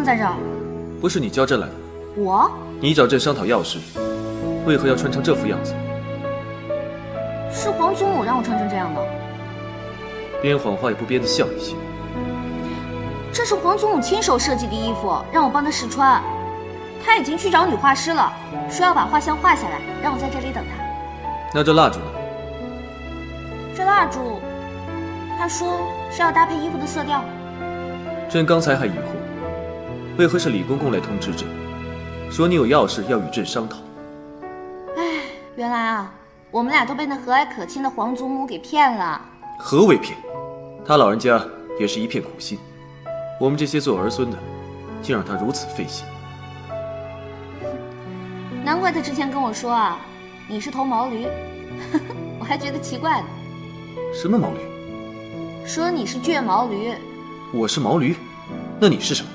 么在这儿？不是你叫朕来的。我？你找朕商讨要事，为何要穿成这副样子？是皇祖母让我穿成这样的。编谎话也不编得像一些。这是皇祖母亲手设计的衣服，让我帮她试穿。她已经去找女画师了，说要把画像画下来，让我在这里等她。那这蜡烛呢？这蜡烛，她说是要搭配衣服的色调。朕刚才还疑惑，为何是李公公来通知朕，说你有要事要与朕商讨。唉，原来啊，我们俩都被那和蔼可亲的皇祖母给骗了。何为骗？他老人家也是一片苦心，我们这些做儿孙的，竟让他如此费心。难怪他之前跟我说啊，你是头毛驴，我还觉得奇怪呢。什么毛驴？说你是倔毛驴。我是毛驴，那你是什么？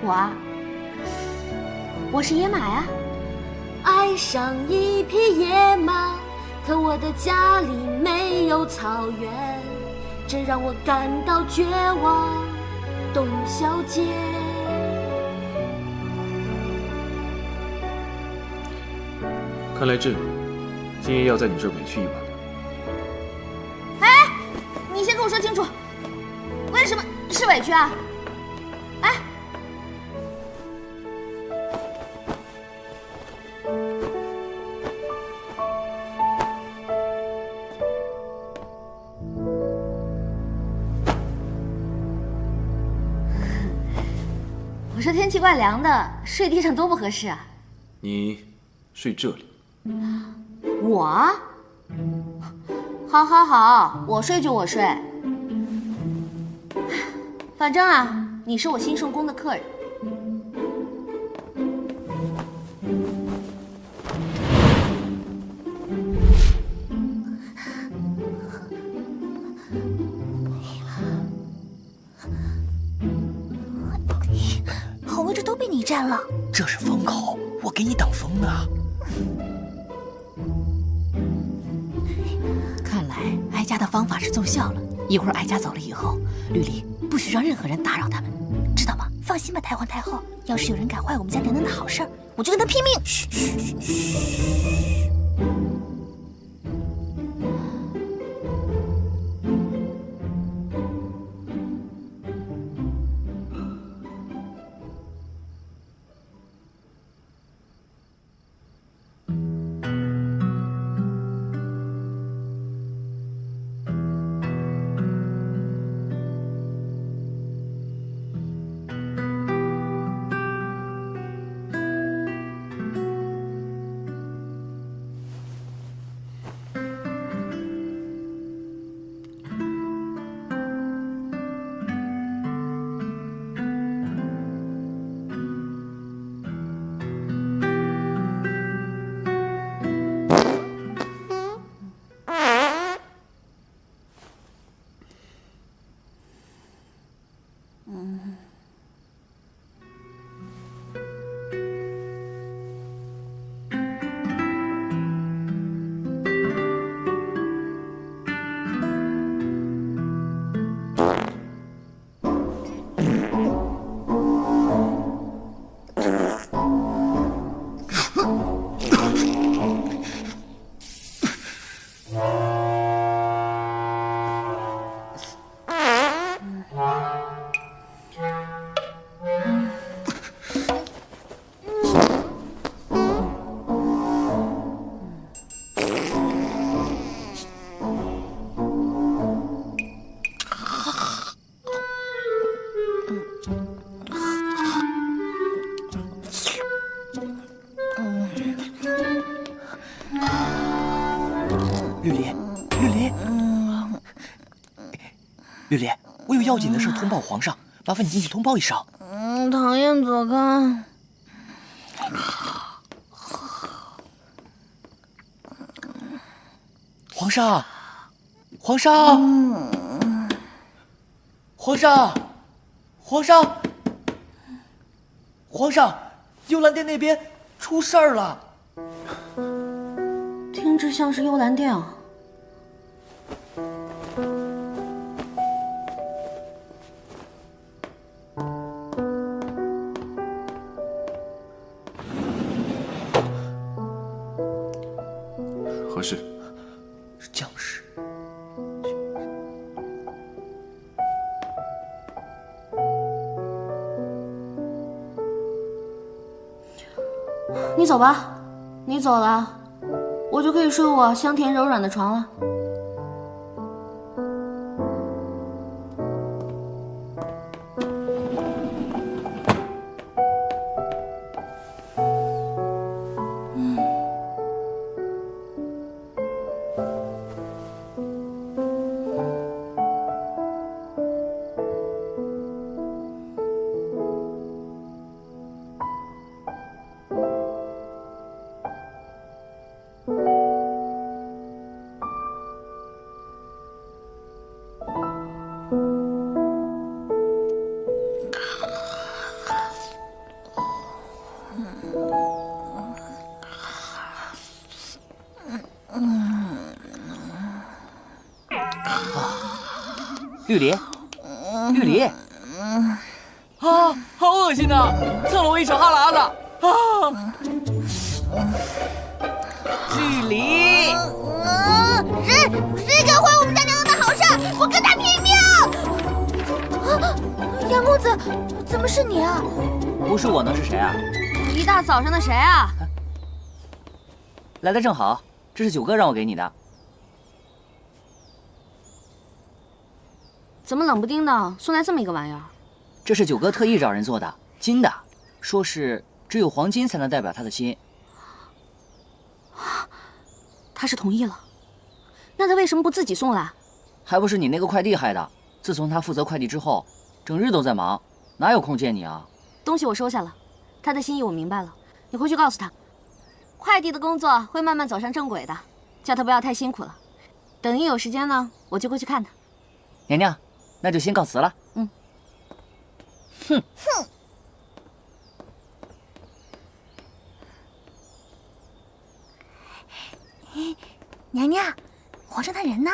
我啊，我是野马呀。爱上一匹野马，可我的家里没有草原，这让我感到绝望。董小姐，看来朕今夜要在你这儿委屈一晚了。哎，你先跟我说清楚，为什么是委屈啊？哎，我说天气怪凉的，睡地上多不合适啊。你睡这里？我？好，好，好，我睡就我睡。反正啊，你是我兴盛宫的客人。好位置都被你占了。这是风口，我给你挡风呢。看来哀家的方法是奏效了。一会儿哀家走了以后，绿篱不许让任何人打扰他们，知道吗？放心吧，太皇太后。要是有人敢坏我们家娘娘的好事儿，我就跟他拼命。嘘嘘嘘。绿篱，绿篱，绿篱，我有要紧的事通报皇上，麻烦你进去通报一声。讨厌，走开。皇上，皇上，皇上，皇上，皇上，幽兰殿那边出事儿了。听着像是幽兰殿啊。何事？是将士。你走吧，你走了，我就可以睡我香甜柔软的床了。绿篱，绿篱，啊，好恶心呐！蹭了我一手哈喇子啊！绿篱，谁敢坏我们家娘娘的好事，我跟他拼命！杨公子，怎么是你啊？不是我能是谁啊？一大早上的谁啊？来的正好，这是九哥让我给你的。怎么冷不丁的送来这么一个玩意儿？这是九哥特意找人做的，金的，说是只有黄金才能代表他的心。他是同意了，那他为什么不自己送来？还不是你那个快递害的。自从他负责快递之后，整日都在忙，哪有空见你啊？东西我收下了，他的心意我明白了，你回去告诉他，快递的工作会慢慢走上正轨的，叫他不要太辛苦了。等一有时间呢，我就过去看他。娘娘，那就先告辞了。嗯。哼！娘娘，皇上他人呢？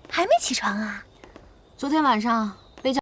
还没起床啊？昨天晚上